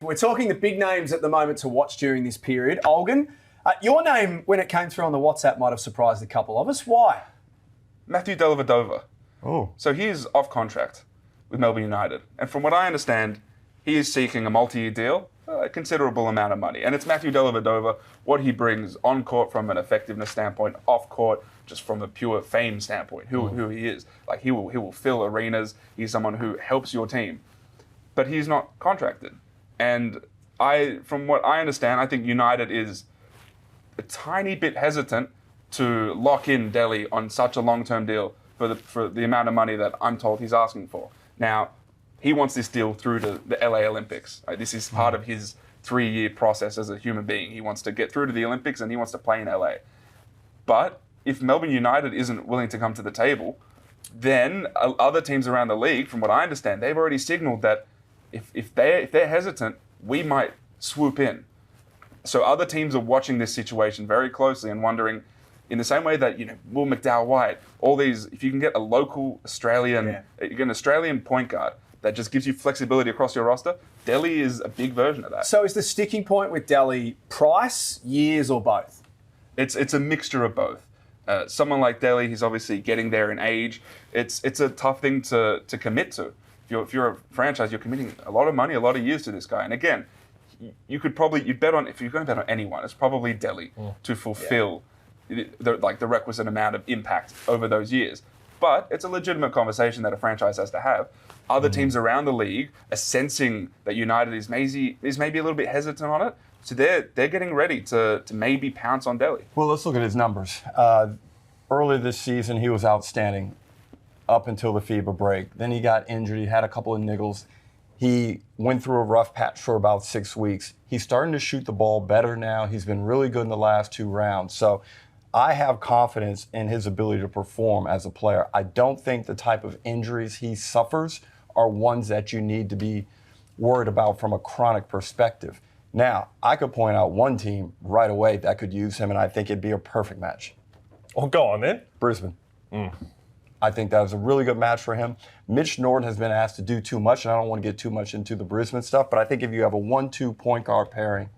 We're talking the big names at the moment to watch during this period. Olgun, your name, when it came through on the WhatsApp, might have surprised a couple of us. Why? Matthew Dellavedova. Oh. So he is off contract with Melbourne United. And from what I understand, he is seeking a multi-year deal, a considerable amount of money. And it's Matthew Dellavedova, what he brings on court from an effectiveness standpoint, off court, just from a pure fame standpoint, who he is. Like he will fill arenas. He's someone who helps your team. But he's not contracted. And from what I understand, I think United is a tiny bit hesitant to lock in Delhi on such a long-term deal for the amount of money that I'm told he's asking for. Now, he wants this deal through to the LA Olympics. This is part of his 3-year process as a human being. He wants to get through to the Olympics and he wants to play in LA. But if Melbourne United isn't willing to come to the table, then other teams around the league, from what I understand, they've already signaled that if they're hesitant, we might swoop in. So other teams are watching this situation very closely and wondering, in the same way that, Will McDowell-White, all these, if you can get a local Australian, you get an Australian point guard that just gives you flexibility across your roster, Delhi is a big version of that. So is the sticking point with Delhi price, years, or both? It's a mixture of both. Someone like Delhi, he's obviously getting there in age. It's a tough thing to commit to. If you're a franchise, you're committing a lot of money, a lot of years to this guy. And again, you'd bet on, if you're going to bet on anyone, it's probably Delhi to fulfill the requisite amount of impact over those years. But it's a legitimate conversation that a franchise has to have. Other teams around the league are sensing that United is maybe a little bit hesitant on it. So they're getting ready to maybe pounce on Delhi. Well, let's look at his numbers. Earlier this season, he was outstanding up until the FIBA break. Then he got injured. He had a couple of niggles. He went through a rough patch for about 6 weeks. He's starting to shoot the ball better now. He's been really good in the last 2 rounds. So I have confidence in his ability to perform as a player. I don't think the type of injuries he suffers are ones that you need to be worried about from a chronic perspective. Now, I could point out one team right away that could use him, and I think it'd be a perfect match. Well, go on then. Brisbane. I think that was a really good match for him. Mitch Norton has been asked to do too much, and I don't want to get too much into the Brisbane stuff, but I think if you have a 1-2 point guard pairing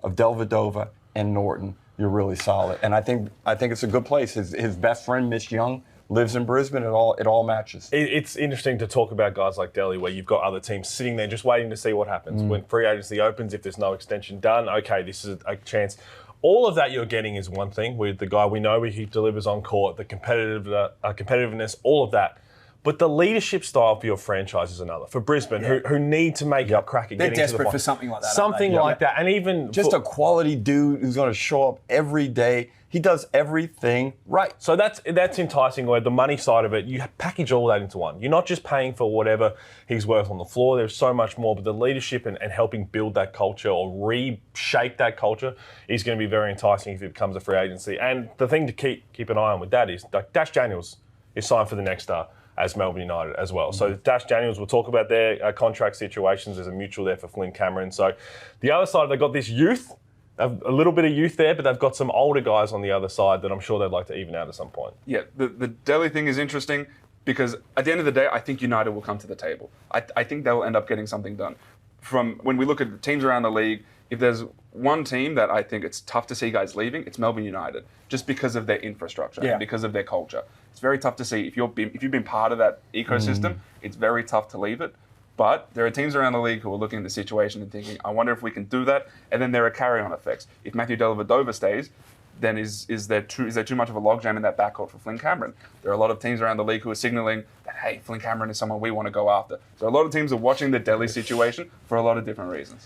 of Dellavedova and Norton, you're really solid. And I think it's a good place. His best friend, Mitch Young, lives in Brisbane. It all matches. It's interesting to talk about guys like Delhi, where you've got other teams sitting there just waiting to see what happens. When free agency opens, if there's no extension done, okay, this is a chance. All of that you're getting is one thing with the guy we know he delivers on court, the competitiveness, all of that. But the leadership style for your franchise is another. For Brisbane, who need to make a crack at They're getting to the desperate final. for something like that. Something like that. And even Just a quality dude who's going to show up every day. He does everything right. So that's enticing. Where the money side of it, you package all that into one. You're not just paying for whatever he's worth on the floor. There's so much more. But the leadership and helping build that culture or reshape that culture is going to be very enticing if it becomes a free agency. And the thing to keep an eye on with that is Dash Daniels is signed for the next star as Melbourne United as well. So Dash Daniels, we'll talk about their contract situations. There's a mutual there for Flynn Cameron. So the other side, they've got this youth. A little bit of youth there, but they've got some older guys on the other side that I'm sure they'd like to even out at some point. Yeah, the Delhi thing is interesting because at the end of the day, I think United will come to the table. I think they'll end up getting something done. From when we look at teams around the league, if there's one team that I think it's tough to see guys leaving, it's Melbourne United, just because of their infrastructure and because of their culture. It's very tough to see. If you've been part of that ecosystem, it's very tough to leave it. But there are teams around the league who are looking at the situation and thinking, I wonder if we can do that. And then there are carry-on effects. If Matthew Dellavedova stays, then is there too much of a logjam in that backcourt for Flynn Cameron? There are a lot of teams around the league who are signaling that, hey, Flynn Cameron is someone we want to go after. So a lot of teams are watching the Delhi situation for a lot of different reasons.